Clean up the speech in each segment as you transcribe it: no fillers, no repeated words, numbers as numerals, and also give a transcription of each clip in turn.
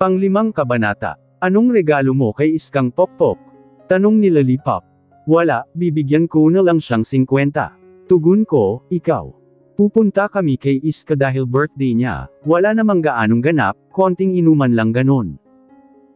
Panglimang kabanata. Anong regalo mo kay Iskang Pokpok? Tanong ni Lollipop. Wala, bibigyan ko na lang siyang 50. Tugon ko, ikaw. Pupunta kami kay Iska dahil birthday niya, wala namang gaanong ganap, konting inuman lang ganon.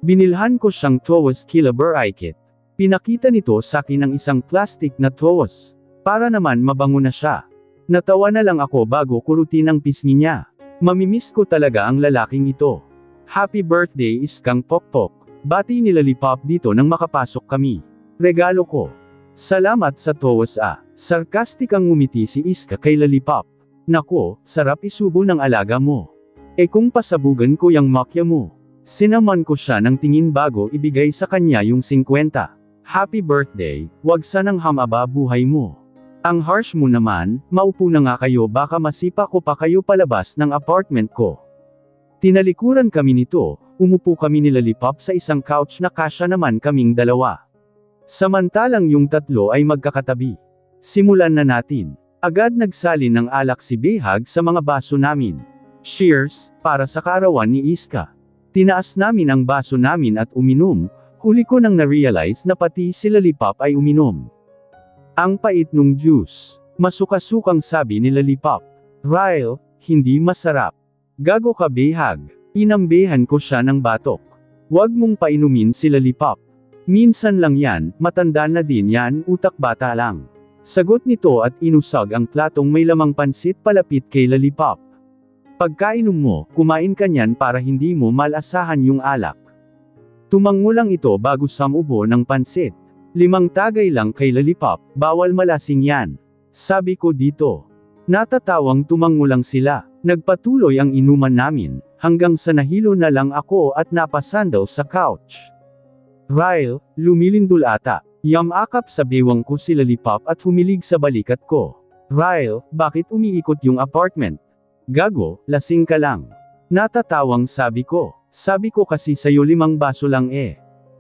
Binilhan ko siyang Towas Kila Burikit. Pinakita nito sa akin ang isang plastic na Towas. Para naman mabango na siya. Natawa na lang ako bago kurutin ang pisngi niya. Mamimiss ko talaga ang lalaking ito. Happy birthday Iskang Pokpok. Bati ni Lollipop dito nang makapasok kami. Regalo ko. Salamat sa Towas Sarkastik ang ngumiti si Iska kay Lollipop. Nako, sarap isubo ng alaga mo. Kung pasabugan ko yang makya mo. Sinaman ko siya ng tingin bago ibigay sa kanya yung 50. Happy birthday, wag sanang hamaba buhay mo. Ang harsh mo naman, maupo na nga kayo baka masipa ko pa kayo palabas ng apartment ko. Tinalikuran kami nito, umupo kami ni Lollipop sa isang couch na kasya naman kaming dalawa. Samantalang yung tatlo ay magkakatabi. Simulan na natin. Agad nagsalin ng alak si Behag sa mga baso namin. Cheers, para sa kaarawan ni Iska. Tinaas namin ang baso namin at uminom, huli ko nang na-realize na pati si Lollipop ay uminom. Ang pait nung juice. Masuka-sukang sabi ni Lollipop. Ryle, hindi masarap. Gago ka Behag. Inambehan ko siya ng batok. Huwag mong painumin si Lollipop. Minsan lang yan, matanda na din yan, utak bata lang. Sagot nito at inusag ang platong may lamang pansit palapit kay Lollipop. Pagkainom mo, kumain ka niyan para hindi mo malasahan yung alak. Tumango lang ito bago samubo ng pansit. 5 tagay lang kay Lollipop, bawal malasing yan. Sabi ko dito. Natatawang tumango lang sila. Nagpatuloy ang inuman namin, hanggang sa nahilo na lang ako at napasandal sa couch. Ryle, lumilindol ata. Yamakap sa bewang ko si Lollipop at humilig sa balikat ko. Ryle, bakit umiikot yung apartment? Gago, lasing ka lang. Natatawang sabi ko. Sabi ko kasi sayo 5 baso lang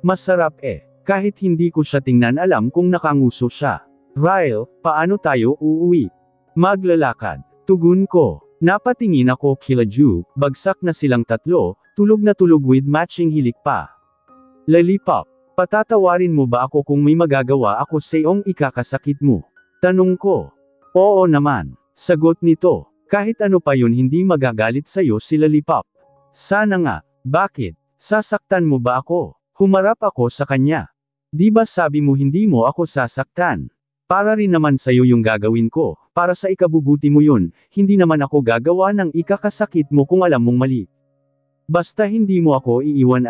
Masarap Kahit hindi ko siya tingnan alam kung nakanguso siya. Ryle, paano tayo uuwi? Maglalakad. Tugon ko. Napatingin ako kila Ju, bagsak na silang tatlo, tulog na tulog with matching hilik pa. Lollipop, patatawarin mo ba ako kung may magagawa ako sa iyong ikakasakit mo? Tanong ko. Oo naman. Sagot nito. Kahit ano pa yun hindi magagalit sa'yo si Lollipop. Sana nga. Bakit? Sasaktan mo ba ako? Humarap ako sa kanya. Di ba sabi mo hindi mo ako sasaktan? Para rin naman sa'yo yung gagawin ko, para sa ikabubuti mo yun, hindi naman ako gagawa ng ikakasakit mo kung alam mong mali. Basta hindi mo ako iiwan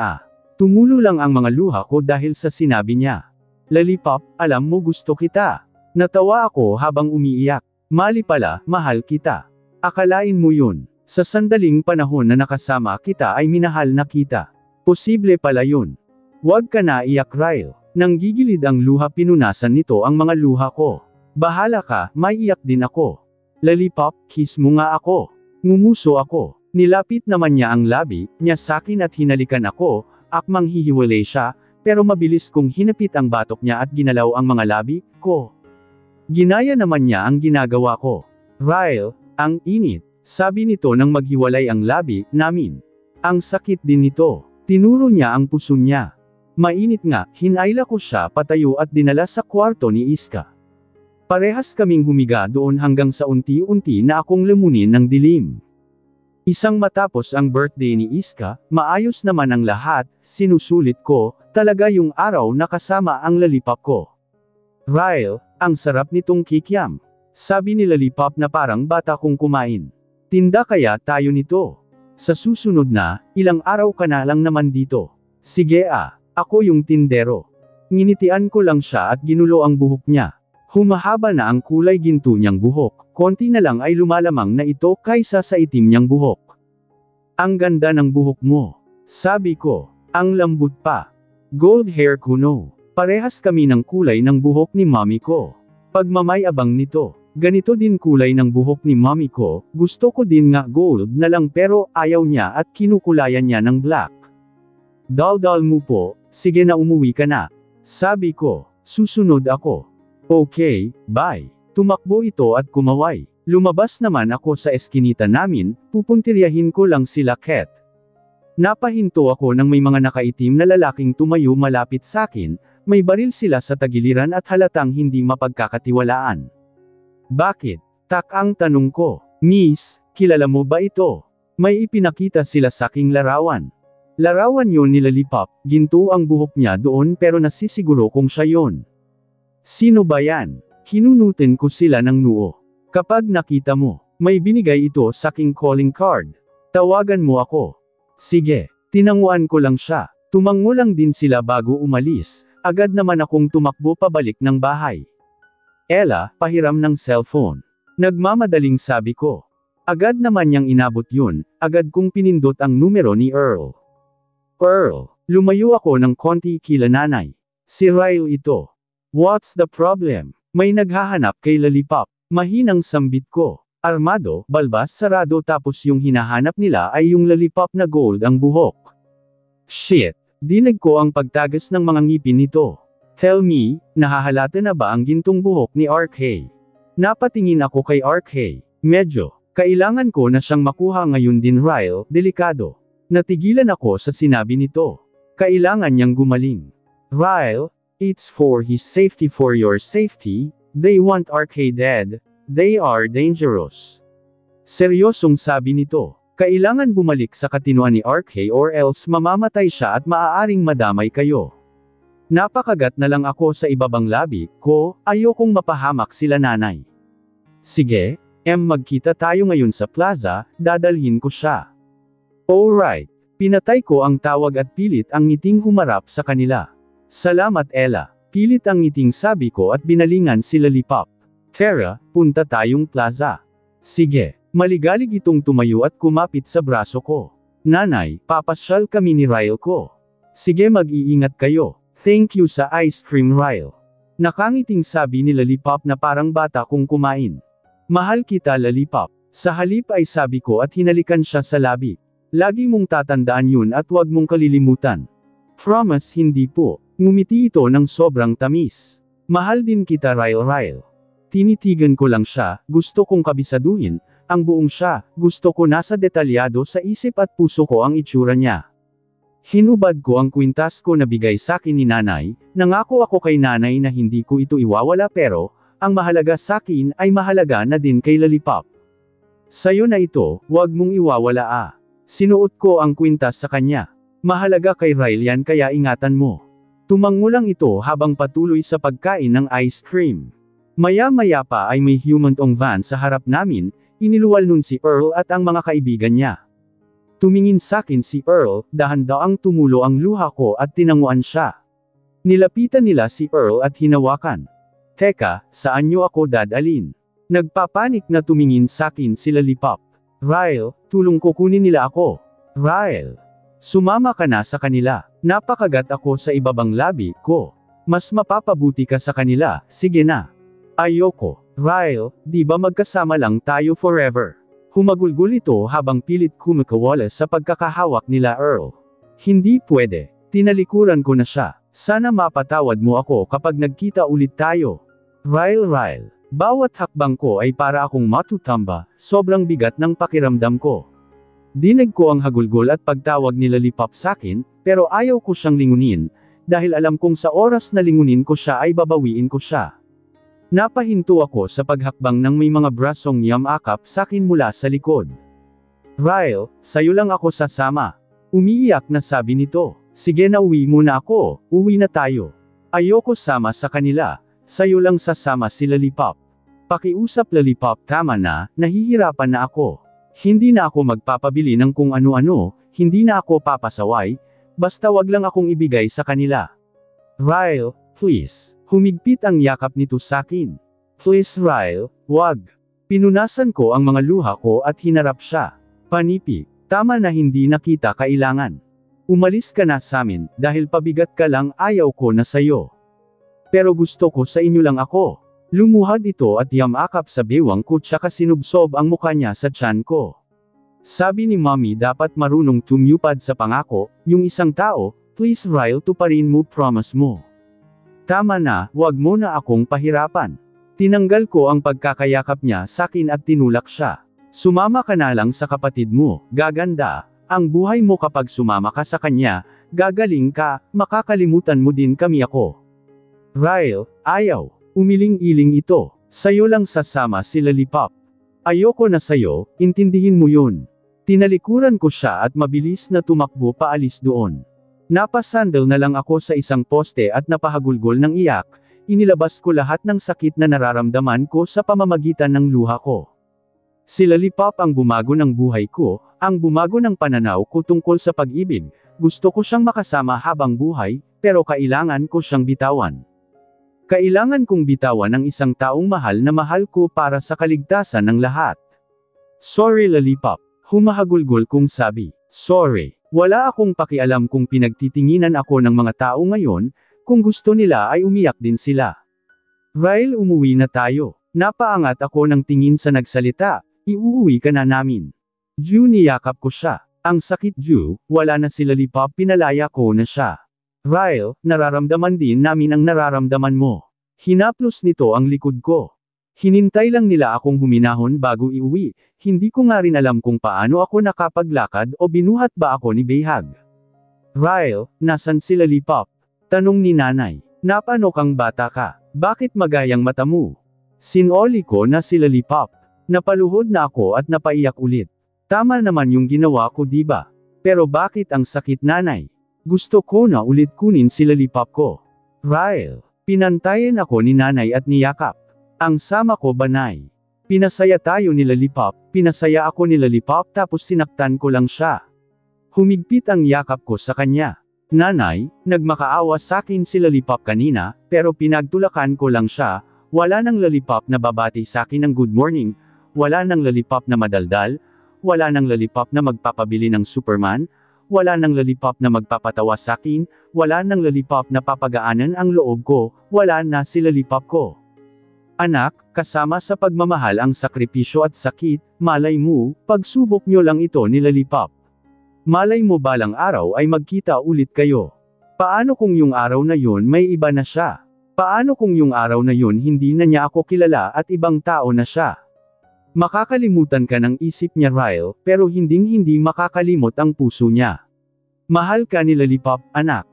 Tumulo lang ang mga luha ko dahil sa sinabi niya. Lollipop, alam mo gusto kita. Natawa ako habang umiiyak. Mali pala, mahal kita. Akalain mo yun. Sa sandaling panahon na nakasama kita ay minahal na kita. Posible pala yun. Huwag ka na iyak Ryle. Nang gigilid ang luha pinunasan nito ang mga luha ko. Bahala ka, may iyak din ako. Lollipop, kiss mo nga ako. Ngumuso ako. Nilapit naman niya ang labi niya sakin at hinalikan ako, akmang hihiwalay siya, pero mabilis kong hinapit ang batok niya at ginalaw ang mga labi ko. Ginaya naman niya ang ginagawa ko. Ryle, ang init, sabi nito nang maghiwalay ang labi namin. Ang sakit din nito. Tinuro niya ang puso niya. Mainit nga, hinayla ko siya patayo at dinala sa kwarto ni Iska. Parehas kaming humiga doon hanggang sa unti-unti na akong lamunin ng dilim. Isang matapos ang birthday ni Iska, maayos naman ang lahat, sinusulit ko, talaga yung araw na kasama ang Lollipop ko. Ryle, ang sarap nitong kikiam. Sabi ni Lollipop na parang bata kong kumain. Tinda kaya tayo nito. Sa susunod na, ilang araw ka na lang naman dito. Sige ako yung tindero. Nginitian ko lang siya at ginulo ang buhok niya. Humahaba na ang kulay ginto niyang buhok, konti na lang ay lumalamang na ito kaysa sa itim niyang buhok. Ang ganda ng buhok mo. Sabi ko, ang lambot pa. Gold hair ko no. Parehas kami ng kulay ng buhok ni mommy ko. Pagmamayabang nito. Ganito din kulay ng buhok ni mommy ko, gusto ko din nga gold na lang pero ayaw niya at kinukulayan niya ng black. Daldal mo po, sige na umuwi ka na. Sabi ko, susunod ako. Okay, bye. Tumakbo ito at kumaway. Lumabas naman ako sa eskinita namin, pupuntiryahin ko lang sila Ket. Napahinto ako nang may mga nakaitim na lalaking tumayo malapit sakin, may baril sila sa tagiliran at halatang hindi mapagkakatiwalaan. Bakit? Tak ang tanong ko. Miss, kilala mo ba ito? May ipinakita sila saking larawan. Larawan yon ni Lollipop, ginto ang buhok niya doon pero nasisiguro kong siya yon. Sino ba yan? Hinunutin ko sila ng noo. Kapag nakita mo, may binigay ito saking calling card. Tawagan mo ako. Sige, tinanguan ko lang siya. Tumango lang din sila bago umalis, agad naman akong tumakbo pabalik ng bahay. Ella, pahiram ng cellphone. Nagmamadaling sabi ko. Agad naman niyang inabot yun, agad kong pinindot ang numero ni Earl. Earl, lumayo ako ng konti kila nanay. Si Ryle ito. What's the problem? May naghahanap kay Lollipop. Mahinang sambit ko. Armado, balbas sarado tapos yung hinahanap nila ay yung Lollipop na gold ang buhok. Shit! Dinig ko ang pagtagas ng mga ngipin nito. Tell me, nahahalata na ba ang gintong buhok ni RK? Napatingin ako kay RK. Medyo. Kailangan ko na siyang makuha ngayon din Ryle, delikado. Natigilan ako sa sinabi nito. Kailangan niyang gumaling. Ryle, it's for his safety, for your safety. They want RK dead. They are dangerous. Seryosong sabi nito. Kailangan bumalik sa katinuan ni RK or else mamamatay siya at maaaring madamay kayo. Napakagat na lang ako sa ibabang labi ko, ayokong mapahamak sila nanay. Sige, magkita tayo ngayon sa plaza, dadalhin ko siya. Alright, pinatay ko ang tawag at pilit ang ngiting humarap sa kanila. Salamat Ella, pilit ang ngiting sabi ko at binalingan si Lollipop. Tara, punta tayong plaza. Sige, maligalig itong tumayo at kumapit sa braso ko. Nanay, papasyal kami ni Ryle ko. Sige mag-iingat kayo. Thank you sa ice cream Ryle. Nakangiting sabi ni Lollipop na parang bata kong kumain. Mahal kita Lollipop. Sa halip ay sabi ko at hinalikan siya sa labi. Lagi mong tatandaan yun at huwag mong kalilimutan. Promise hindi po. Ngumiti ito ng sobrang tamis. Mahal din kita Ryle. Tinitigan ko lang siya, gusto kong kabisaduhin, ang buong siya, gusto ko nasa detalyado sa isip at puso ko ang itsura niya. Hinubad ko ang kwintas ko na bigay sakin ni nanay, nangako ako kay nanay na hindi ko ito iwawala pero, ang mahalaga sakin ay mahalaga na din kay Lollipop. Sayo na ito, wag mong iwawala . Sinuot ko ang kwintas sa kanya. Mahalaga kay Ryle yan kaya ingatan mo. Tumango lang ito habang patuloy sa pagkain ng ice cream. Maya-maya pa ay may humantong van sa harap namin, iniluwal nun si Earl at ang mga kaibigan niya. Tumingin sakin si Earl, dahan-daang tumulo ang luha ko at tinanguan siya. Nilapitan nila si Earl at hinawakan. Teka, saan niyo ako dadalin? Nagpapanik na tumingin sakin si Lollipop. Ryle, tulong ko kunin nila ako. Ryle, sumama ka na sa kanila. Napakagat ako sa ibabang labi ko. Mas mapapabuti ka sa kanila, sige na. Ayoko. Ryle, di ba magkasama lang tayo forever? Humagulgol ito habang pilit kumikawala sa pagkakahawak nila Earl. Hindi pwede. Tinalikuran ko na siya. Sana mapatawad mo ako kapag nagkita ulit tayo. Ryle. Bawat hakbang ko ay para akong matutamba, sobrang bigat ng pakiramdam ko. Dinig ko ang hagulgol at pagtawag ni Lollipop sakin, pero ayaw ko siyang lingunin, dahil alam kong sa oras na lingunin ko siya ay babawiin ko siya. Napahinto ako sa paghakbang ng may mga brasong yamakap sakin mula sa likod. Ryle, sayo lang ako sasama. Umiiyak na sabi nito. Sige na uwi muna ako, uwi na tayo. Ayoko sama sa kanila. Sayo lang sasama si Lollipop. Pakiusap Lollipop tama na, nahihirapan na ako. Hindi na ako magpapabili ng kung ano-ano, hindi na ako papasaway, basta wag lang akong ibigay sa kanila. Ryle, please. Humigpit ang yakap nito sakin. Please Ryle, wag. Pinunasan ko ang mga luha ko at hinarap siya. Panipi, tama na hindi na kita kailangan. Umalis ka na samin, dahil pabigat ka lang ayaw ko na sayo. Pero gusto ko sa inyo lang ako. Lumuhad ito at yamakap sa bewang ko tsaka sinubsob ang mukha niya sa tiyan ko. Sabi ni Mommy dapat marunong tumupad sa pangako, yung isang tao, please Ryle tuparin mo promise mo. Tama na, wag mo na akong pahirapan. Tinanggal ko ang pagkakayakap niya sakin at tinulak siya. Sumama ka na lang sa kapatid mo, gaganda, Ang buhay mo kapag sumama ka sa kanya, gagaling ka, makakalimutan mo din kami ako. Ryle, ayaw. Umiling-iling ito. Sayo lang sasama si Lollipop. Ayoko na sayo, intindihin mo yun. Tinalikuran ko siya at mabilis na tumakbo paalis doon. Napasandal na lang ako sa isang poste at napahagulgol ng iyak, inilabas ko lahat ng sakit na nararamdaman ko sa pamamagitan ng luha ko. Si Lollipop ang bumago ng buhay ko, ang bumago ng pananaw ko tungkol sa pag-ibig. Gusto ko siyang makasama habang buhay, pero kailangan ko siyang bitawan. Kailangan kong bitawan ang isang taong mahal na mahal ko para sa kaligtasan ng lahat. Sorry Lollipop, humahagulgol kong sabi. Sorry, wala akong pakialam kung pinagtitinginan ako ng mga tao ngayon, kung gusto nila ay umiyak din sila. Ryle, umuwi na tayo. Napaangat ako ng tingin sa nagsalita, iuuwi ka na namin. Ju, niyakap ko siya. Ang sakit Ju, wala na si Lollipop, pinalaya ko na siya. Ryle, nararamdaman din namin ang nararamdaman mo. Hinaplos nito ang likod ko. Hinintay lang nila akong huminahon bago iuwi, hindi ko nga rin alam kung paano ako nakapaglakad o binuhat ba ako ni Behag. Ryle, nasan si Lollipop? Tanong ni nanay. Napano kang bata ka? Bakit magayang mata mo? Sinoli ko na si Lollipop. Napaluhod na ako at napaiyak ulit. Tama naman yung ginawa ko diba? Pero bakit ang sakit nanay? Gusto ko na ulit kunin si Lollipop ko. Ryle, pinantayan ako ni nanay at niyakap. Ang sama ko banay. Pinasaya tayo ni Lollipop, pinasaya ako ni Lollipop tapos sinaktan ko lang siya. Humigpit ang yakap ko sa kanya. Nanay, nagmakaawa sa akin si Lollipop kanina, pero pinagtulakan ko lang siya, wala nang Lollipop na babati sa akin ng good morning, wala nang Lollipop na madaldal, wala nang Lollipop na magpapabili ng Superman, wala nang Lollipop na magpapatawa sa akin, wala nang Lollipop na papagaanan ang loob ko, wala na si Lollipop ko. Anak, kasama sa pagmamahal ang sakripisyo at sakit, malay mo, pagsubok nyo lang ito ni Lollipop. Malay mo balang araw ay magkita ulit kayo. Paano kung yung araw na yun may iba na siya? Paano kung yung araw na yun hindi na niya ako kilala at ibang tao na siya? Makakalimutan ka ng isip niya Ryle, pero hinding-hindi makakalimot ang puso niya. Mahal ka ni Lollipop, anak.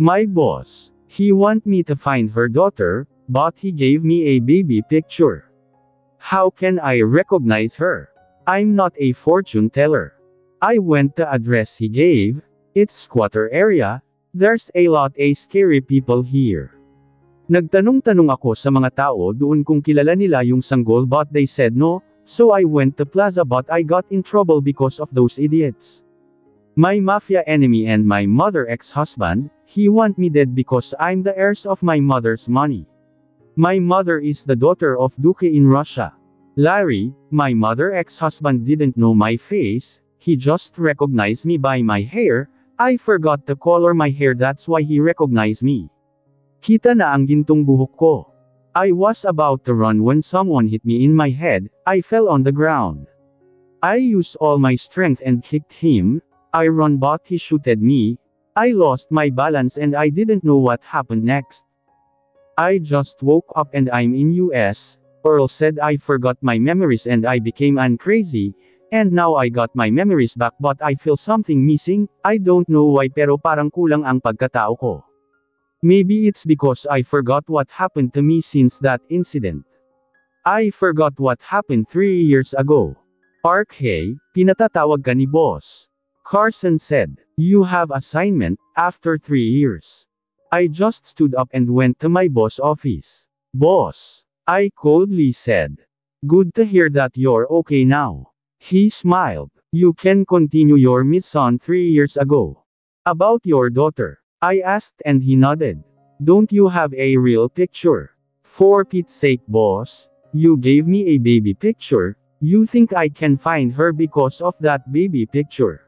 My boss, he want me to find her daughter, but he gave me a baby picture. How can I recognize her? I'm not a fortune teller. I went to address he gave, it's squatter area, there's a lot of scary people here. Nagtanong-tanong ako sa mga tao doon kung kilala nila yung sanggol but they said no, so I went to plaza but I got in trouble because of those idiots. My mafia enemy and my mother ex-husband, he want me dead because I'm the heirs of my mother's money. My mother is the daughter of Duque in Russia. Larry, my mother ex-husband didn't know my face, he just recognized me by my hair, I forgot to color my hair that's why he recognized me. Kita na ang gintong buhok ko. I was about to run when someone hit me in my head, I fell on the ground. I used all my strength and kicked him, I run but he shooted me, I lost my balance and I didn't know what happened next. I just woke up and I'm in US, Earl said I forgot my memories and I became crazy, and now I got my memories back but I feel something missing, I don't know why pero parang kulang ang pagkatao ko. Maybe it's because I forgot what happened to me since that incident. I forgot what happened 3 years ago. Park hey, pinatatawag ka ni boss. Carson said, you have assignment, after 3 years. I just stood up and went to my boss' office. Boss, I coldly said. Good to hear that you're okay now. He smiled. You can continue your mission 3 years ago. About your daughter, I asked and he nodded. Don't you have a real picture? For Pete's sake boss, you gave me a baby picture, you think I can find her because of that baby picture?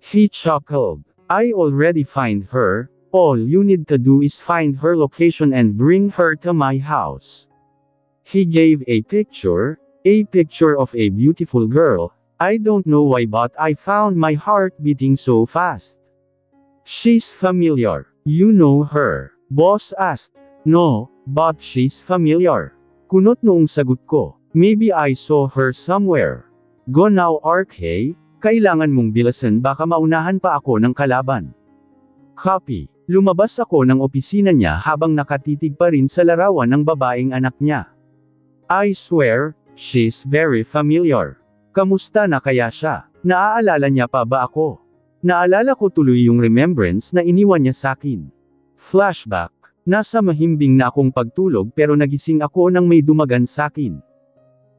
He chuckled. I already find her, all you need to do is find her location and bring her to my house. He gave a picture of a beautiful girl, I don't know why but I found my heart beating so fast. She's familiar. You know her? Boss asked. No, but she's familiar. Kunot noong sagot ko. Maybe I saw her somewhere. Go now RK, Kailangan mong bilisan baka maunahan pa ako ng kalaban. Copy. Lumabas ako ng opisina niya habang nakatitig pa rin sa larawan ng babaeng anak niya. I swear, she's very familiar. Kamusta na kaya siya? Naaalala niya pa ba ako? Naalala ko tuloy yung remembrance na iniwan niya sakin. Flashback. Nasa mahimbing na akong pagtulog pero nagising ako nang may dumagan sakin.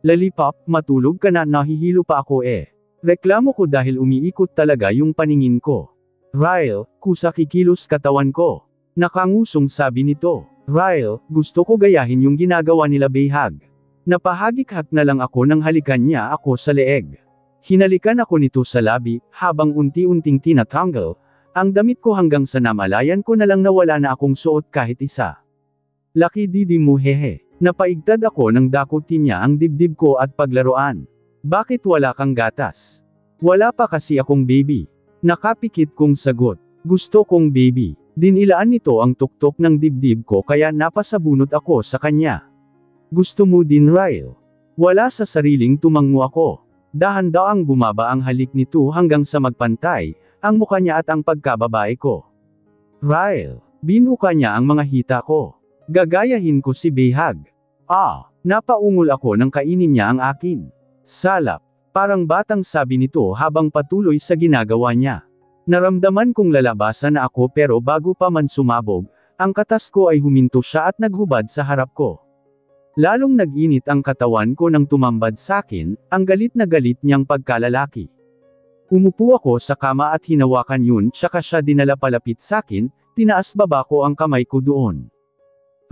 Lollipop, matulog ka na, nahihilo pa ako eh. Reklamo ko dahil umiikot talaga yung paningin ko. Ryle, kusa kikilos katawan ko. Nakangusong sabi nito. Ryle, gusto ko gayahin yung ginagawa nila Behag. Napahagik-hak na lang ako nang halikan niya ako sa leeg. Hinalikan ako nito sa labi, habang unti-unting tinatanggal ang damit ko hanggang sa namalayan ko na lang na wala na akong suot kahit isa. Laki didi mo hehe. Napaigtad ako nang dakutin niya ang dibdib ko at paglaruan. Bakit wala kang gatas? Wala pa kasi akong baby. Nakapikit kong sagot. Gusto kong baby. Dinilaan nito ang tuktok ng dibdib ko kaya napasabunot ako sa kanya. Gusto mo din Ryle? Wala sa sariling tumango ako. Dahan-daang bumaba ang halik nito hanggang sa magpantay ang mukha niya at ang pagkababae ko. Ryle, binuka niya ang mga hita ko. Gagayahin ko si Behag. Napaungol ako nang kainin niya ang akin. Salap, parang batang sabi nito habang patuloy sa ginagawa niya. Naramdaman kong lalabasan na ako pero bago pa man sumabog, ang katas ko ay huminto siya at naghubad sa harap ko. Lalong nag-init ang katawan ko nang tumambad sakin, ang galit na galit niyang pagkalalaki. Umupo ako sa kama at hinawakan yun tsaka siya dinala palapit sakin, tinaas baba ko ang kamay ko doon.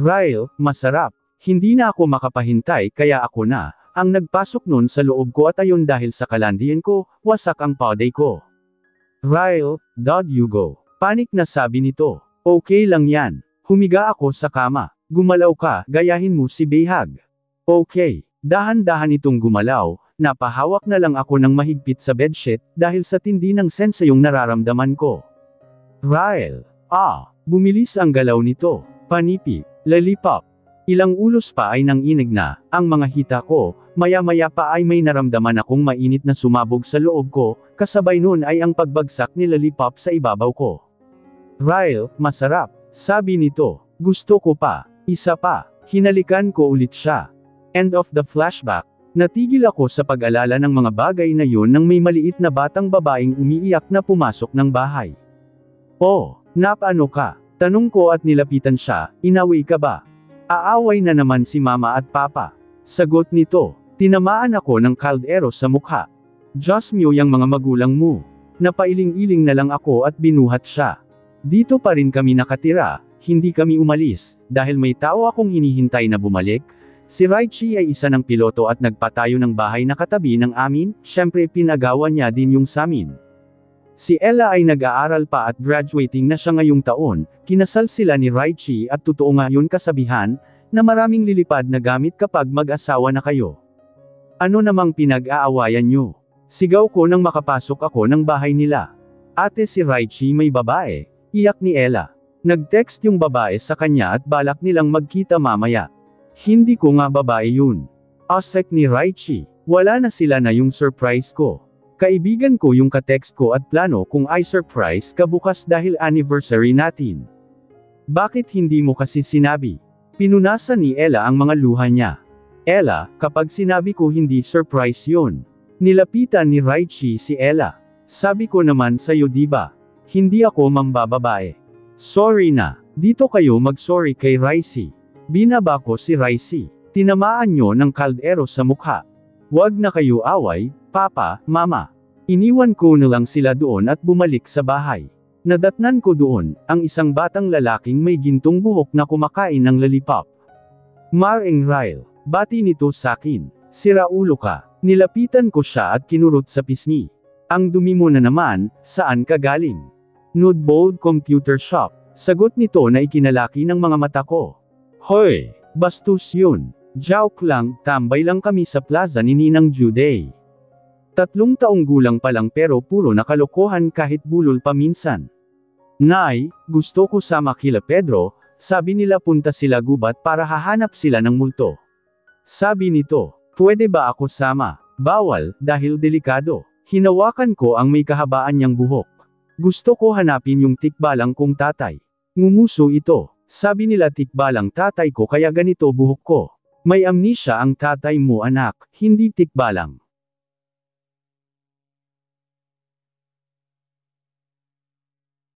Ryle, masarap. Hindi na ako makapahintay kaya ako na ang nagpasok nun sa loob ko at ayon dahil sa kalandian ko, wasak ang pauday ko. Ryle, dog you go. Panik na sabi nito. Okay lang yan. Humiga ako sa kama. Gumalaw ka, gayahin mo si Behag. Okay. Dahan-dahan itong gumalaw, napahawak na lang ako ng mahigpit sa bedsheet, dahil sa tindi ng sensayong nararamdaman ko. Ryle. Bumilis ang galaw nito. Panipi. Lollipop. Ilang ulos pa ay nanginig na, ang mga hita ko, maya-maya pa ay may naramdaman akong mainit na sumabog sa loob ko, kasabay nun ay ang pagbagsak ni Lollipop sa ibabaw ko. Ryle, masarap. Sabi nito. Gusto ko pa. Isa pa. Hinalikan ko ulit siya. End of the flashback. Natigil ako sa pag-alala ng mga bagay na yun nang may maliit na batang babaeng umiiyak na pumasok ng bahay. Napano ka? Tanong ko at nilapitan siya, inawi ka ba? Aaway na naman si mama at papa. Sagot nito, tinamaan ako ng kaldero sa mukha. Diyos mio yang mga magulang mo. Napailing-iling na lang ako at binuhat siya. Dito pa rin kami nakatira, hindi kami umalis, dahil may tao akong hinihintay na bumalik. Si Raichi ay isa ng piloto at nagpatayo ng bahay na katabi ng amin, syempre pinagawa niya din yung samin. Si Ella ay nag-aaral pa at graduating na siya ngayong taon, kinasal sila ni Raichi at totoo nga yun kasabihan, na maraming lilipad na gamit kapag mag-asawa na kayo. Ano namang pinag-aawayan nyo? Sigaw ko nang makapasok ako ng bahay nila. Ate si Raichi may babae, iyak ni Ella. Nag-text yung babae sa kanya at balak nilang magkita mamaya. Hindi ko nga babae yun. Asek ni Raichi, wala na sila na yung surprise ko. Kaibigan ko yung ka-text ko at plano kung ay surprise ka bukas dahil anniversary natin. Bakit hindi mo kasi sinabi? Pinunasan ni Ella ang mga luha niya. Ella, kapag sinabi ko hindi surprise yun. Nilapitan ni Raichi si Ella. Sabi ko naman sa'yo diba? Hindi ako mambababae. Sorry na. Dito kayo mag-sorry kay Raichi. Binaba ko si Raichi. Tinamaan nyo ng kaldero sa mukha. Huwag na kayo away, papa, mama. Iniwan ko na lang sila doon at bumalik sa bahay. Nadatnan ko doon, ang isang batang lalaking may gintong buhok na kumakain ng lollipop. Maring Ryle, bati nito sakin. Sira ulo ka. Nilapitan ko siya at kinurot sa pisngi. Ang dumi mo na naman, saan ka galing? Nudebold Computer Shop. Sagot nito na ikinalaki ng mga mata ko. Hoy, bastos yun. Joke lang, tambay lang kami sa plaza ni Ninang Juday. 3 taong gulang pa lang pero puro nakalokohan kahit bulol pa minsan. Nay, gusto ko sama kila Pedro, sabi nila punta sila gubat para hahanap sila ng multo. Sabi nito, pwede ba ako sama? Bawal, dahil delikado. Hinawakan ko ang may kahabaan niyang buhok. Gusto ko hanapin yung tikbalang kong tatay. Ngumuso ito. Sabi nila tikbalang tatay ko kaya ganito buhok ko. May amnesia ang tatay mo anak, hindi tikbalang.